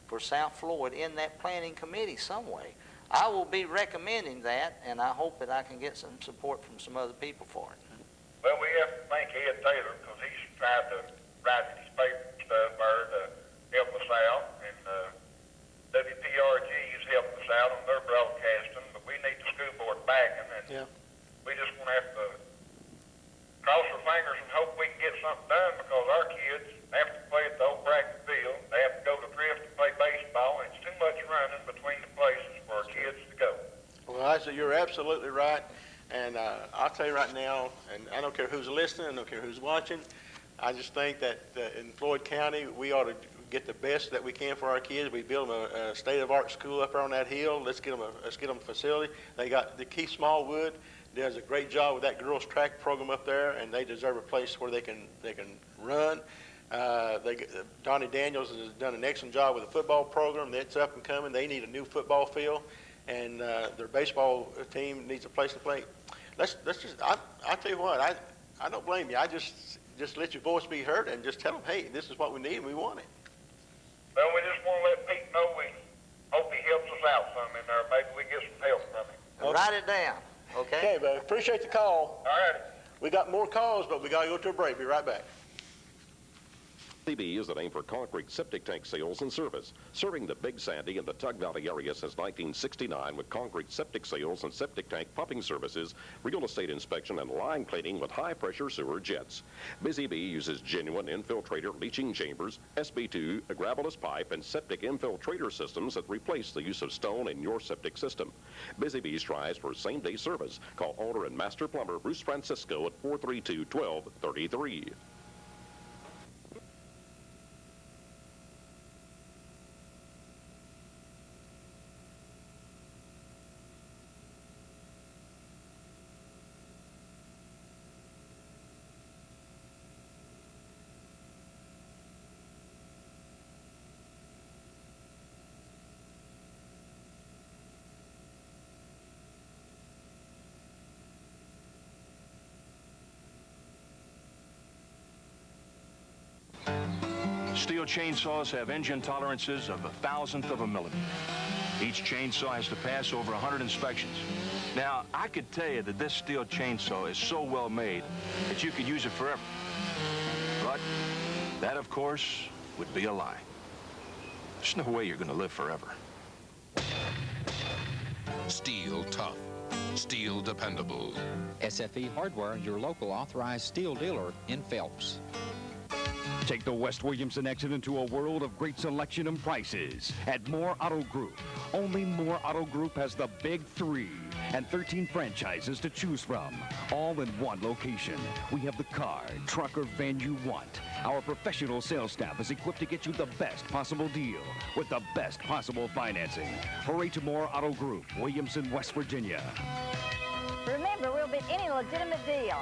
for South Floyd in that planning committee some way. I will be recommending that, and I hope that I can get some support from some other people for it. Well, we have to thank Ed Taylor because he's tried to writing his paper and stuff there to help us out. And WPRG is helping us out on their broadcasting, but we need the school board backing, and we just want to have to cross our fingers and hope we can get something done, because our kids have to play at the old bracket field. They have to go to Drift to play baseball, and it's too much running between the places for our kids to go. Well, Isaac, you're absolutely right. And I'll tell you right now, and I don't care who's listening, I don't care who's watching, I just think that in Floyd County, we ought to get the best that we can for our kids. We build them a state-of-the-art school up there on that hill. Let's get them a facility. They got the Keith Smallwood does a great job with that girls track program up there, and they deserve a place where they can run. Donnie Daniels has done an excellent job with the football program. That's up and coming. They need a new football field, and their baseball team needs a place to play. Let's just, I tell you what, I don't blame you. I just let your voice be heard and just tell them, hey, this is what we need and we want it. Well, we just want to let Pete know we hope he helps us out some in there. Maybe we get some help from him. Write it down, okay? Okay, but appreciate the call. All right. We got more calls, but we got to go to a break. Be right back. CB is the name for concrete septic tank sales and service, serving the Big Sandy and the Tug Valley area since 1969 with concrete septic sales and septic tank pumping services, real estate inspection, and line cleaning with high-pressure sewer jets. Busy Bee uses genuine infiltrator leaching chambers, SB2, a gravelous pipe, and septic infiltrator systems that replace the use of stone in your septic system. Busy Bee strives for same-day service. Call owner and master plumber Bruce Francisco at 432-1233. Steel chainsaws have engine tolerances of 1,000th of a millimeter. Each chainsaw has to pass over 100 inspections. Now, I could tell you that this steel chainsaw is so well made that you could use it forever. But that, of course, would be a lie. There's no way you're going to live forever. Steel tough. Steel dependable. SFE Hardware, your local authorized steel dealer in Phelps. Take the West Williamson exit into a world of great selection and prices. At Moore Auto Group, only Moore Auto Group has the big 3 and 13 franchises to choose from, all in one location. We have the car, truck, or van you want. Our professional sales staff is equipped to get you the best possible deal with the best possible financing. Hurry to Moore Auto Group, Williamson, West Virginia. Remember, we'll bid any legitimate deal.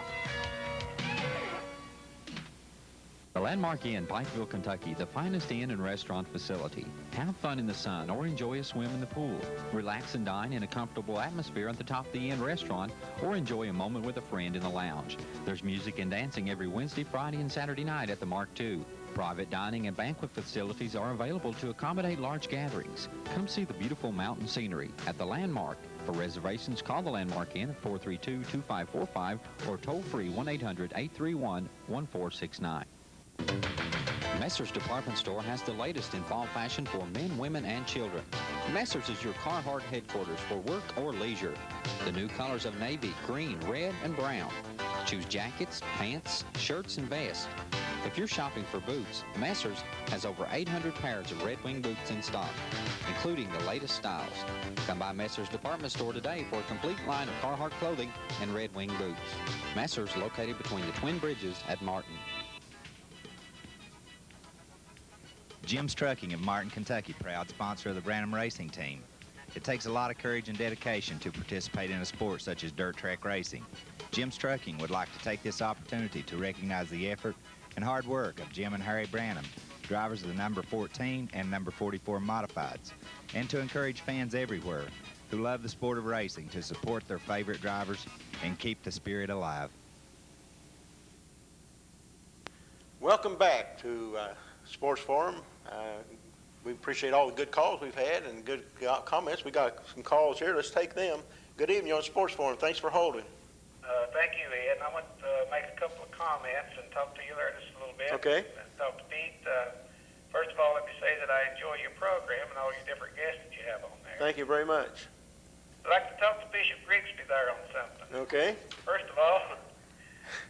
The Landmark Inn, Pikeville, Kentucky, the finest inn and restaurant facility. Have fun in the sun or enjoy a swim in the pool. Relax and dine in a comfortable atmosphere at the top of the inn restaurant or enjoy a moment with a friend in the lounge. There's music and dancing every Wednesday, Friday, and Saturday night at the Mark II. Private dining and banquet facilities are available to accommodate large gatherings. Come see the beautiful mountain scenery at the Landmark. For reservations, call the Landmark Inn at 432-2545 or toll free 1-800-831-1469. Messer's Department Store has the latest in fall fashion for men, women, and children. Messer's is your Carhartt headquarters for work or leisure. The new colors of navy, green, red, and brown. Choose jackets, pants, shirts, and vests. If you're shopping for boots, Messer's has over 800 pairs of Red Wing boots in stock, including the latest styles. Come by Messer's Department Store today for a complete line of Carhartt clothing and Red Wing boots. Messer's located between the Twin Bridges at Martin. Jim's Trucking of Martin, Kentucky, proud sponsor of the Branham Racing Team. It takes a lot of courage and dedication to participate in a sport such as dirt track racing. Jim's Trucking would like to take this opportunity to recognize the effort and hard work of Jim and Harry Branham, drivers of the number 14 and number 44 modifieds, and to encourage fans everywhere who love the sport of racing to support their favorite drivers and keep the spirit alive. Welcome back to Sports Forum. We appreciate all the good calls we've had and good comments. We got some calls here. Let's take them. Good evening on Sports Forum. Thanks for holding. Thank you, Ed. I want to make a couple of comments and talk to you there just a little little bit. Okay. And talk to Pete. First of all, let me say that I enjoy your program and all your different guests that you have on there. Thank you very much. I'd like to talk to Bishop Grigsby there on something. Okay. First of all,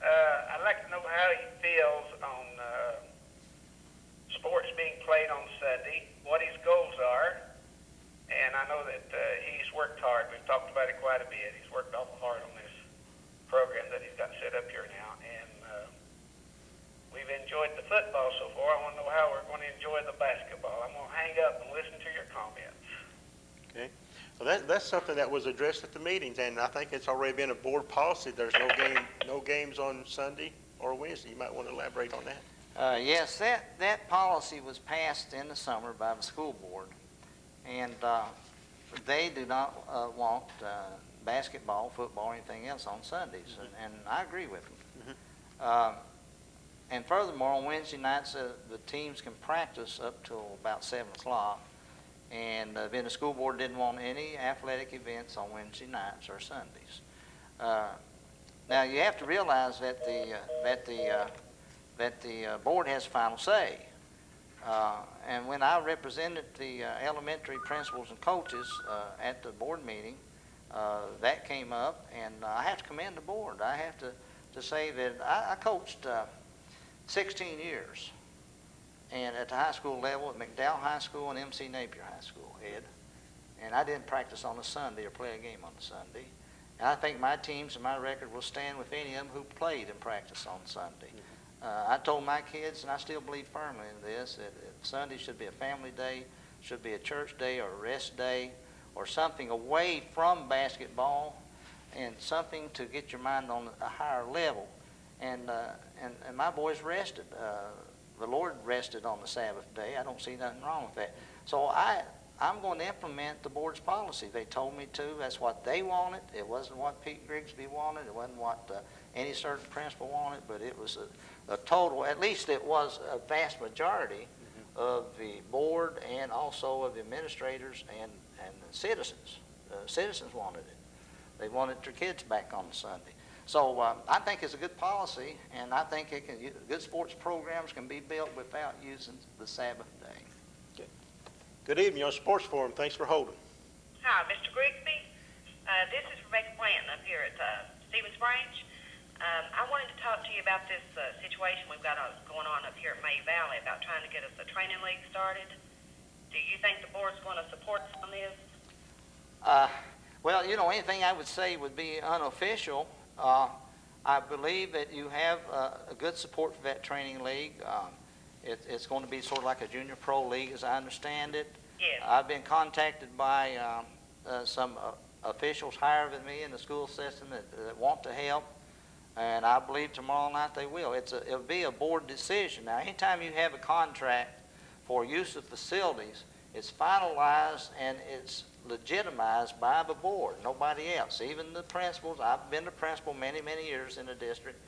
I'd like to know how he feels on sports being played on Sunday, what his goals are, and I know that he's worked hard. We've talked about it quite a bit. He's worked awful hard on this program that he's got set up here now, and we've enjoyed the football so far. I want to know how we're going to enjoy the basketball. I'm going to hang up and listen to your comments. Okay. Well, that's something that was addressed at the meetings, and I think it's already been a board policy. There's no games on Sunday or Wednesday. You might want to elaborate on that. Yes, that policy was passed in the summer by the school board, and they do not want basketball, football, or anything else on Sundays, and I agree with them. And furthermore, on Wednesday nights, the teams can practice up till about 7 o'clock, and then the school board didn't want any athletic events on Wednesday nights or Sundays. Now, you have to realize that the board has final say. And when I represented the elementary principals and coaches at the board meeting, that came up, and I have to commend the board. I have to say that I coached 16 years, and at the high school level at McDowell High School and MC Napier High School, Ed. And I didn't practice on a Sunday or play a game on a Sunday. And I think my teams and my record will stand with any of them who played and practiced on Sunday. I told my kids, and I still believe firmly in this, that Sunday should be a family day, should be a church day or a rest day, or something away from basketball, and something to get your mind on a higher level. And my boys rested. The Lord rested on the Sabbath day. I don't see nothing wrong with that. So I'm going to implement the board's policy. They told me to. That's what they wanted. It wasn't what Pete Grigsby wanted. It wasn't what any certain principal wanted, but it was a total, at least it was a vast majority of the board and also of the administrators and the citizens. Citizens wanted it. They wanted their kids back on Sunday. So I think it's a good policy, and I think good sports programs can be built without using the Sabbath day. Good evening, on Sports Forum. Thanks for holding. Hi, Mr. Grigsby. This is Rebecca Blanton up here at Stevens Branch. I wanted to talk to you about this situation we've got going on up here at May Valley about trying to get us a training league started. Do you think the board's going to support us on this? Well, you know, anything I would say would be unofficial. I believe that you have a good support for that training league. It's going to be sort of like a junior pro league, as I understand it. Yes. I've been contacted by some officials higher than me in the school system that want to help, and I believe tomorrow night they will. It'll be a board decision. Now, anytime you have a contract for use of facilities, it's finalized and it's legitimized by the board, nobody else, even the principals. I've been the principal many, many years in the district,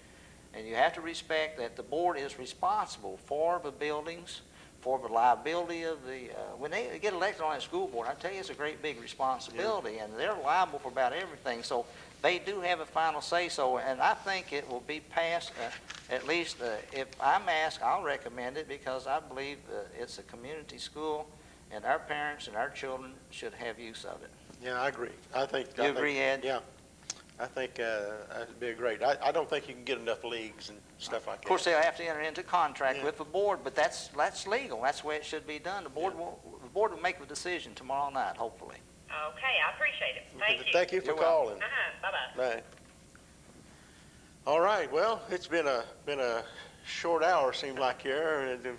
and you have to respect that the board is responsible for the buildings, for the liability of the, when they get elected on that school board, I tell you, it's a great big responsibility, and they're liable for about everything, so they do have a final say-so, and I think it will be passed, at least if I'm asked, I'll recommend it, because I believe it's a community school, and our parents and our children should have use of it. Yeah, I agree. You agree, Ed? Yeah. I think that'd be great. I don't think you can get enough leagues and stuff like that. Of course, they'll have to enter into contract with the board, but that's legal. That's the way it should be done. The board will make the decision tomorrow night, hopefully. Okay, I appreciate it. Thank you. Thank you for You're calling. Bye-bye. Right. All right. Well, it's been a short hour, seemed like here, and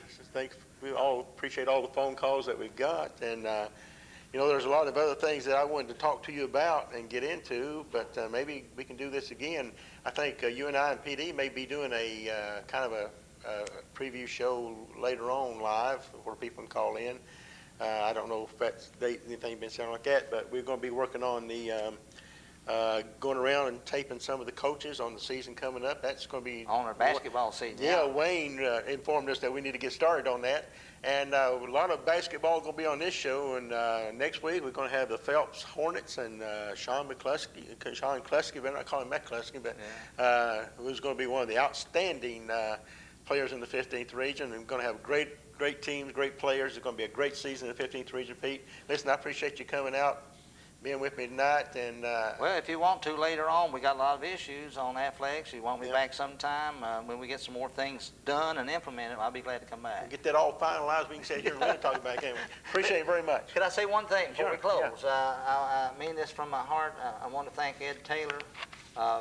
we all appreciate all the phone calls that we've got, and you know, there's a lot of other things that I wanted to talk to you about and get into, but maybe we can do this again. I think you and I and PD may be doing a kind of a preview show later on live where people can call in. I don't know if that's anything been said like that, but we're going to be working on the going around and taping some of the coaches on the season coming up. That's going to be on our basketball season. Yeah, Wayne informed us that we need to get started on that. And a lot of basketball going to be on this show. And next week we're going to have the Phelps Hornets and Sean Klesky, but I call him McCluskey, but who's going to be one of the outstanding players in the 15th region. And we're going to have great teams, great players. It's going to be a great season in the 15th region, Pete. Listen, I appreciate you coming out, being with me tonight. And well, if you want to later on, we got a lot of issues on athletics. You want me back sometime when we get some more things done and implemented, I'll be glad to come back. Get that all finalized. We can sit here and really talk about it, can't we? Appreciate it very much. Could I say one thing before we Sure, close? I mean this from my heart. I want to thank Ed Taylor,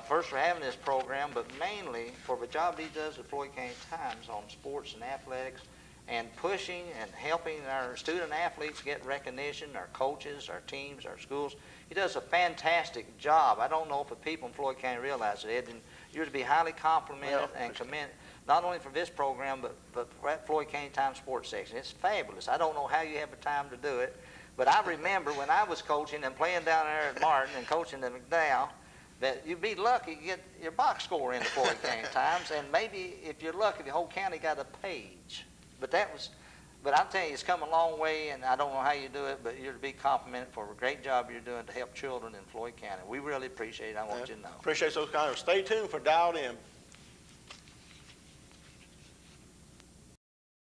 first for having this program, but mainly for the job he does at Floyd County Times on sports and athletics and pushing and helping our student athletes get recognition, our coaches, our teams, our schools. He does a fantastic job. I don't know if the people in Floyd County realize it, Ed, and you're to be highly complimented and commended, not only for this program, but for that Floyd County Times sports section. It's fabulous. I don't know how you have the time to do it, but I remember when I was coaching and playing down there at Martin and coaching at McDowell, that you'd be lucky to get your box score in the Floyd County Times, and maybe if you're lucky, the whole county got a page. But I'm telling you, it's come a long way, and I don't know how you do it, but you're to be complimented for a great job you're doing to help children in Floyd County. We really appreciate it. I want you to know. Appreciate those comments. Stay tuned for Dialed In.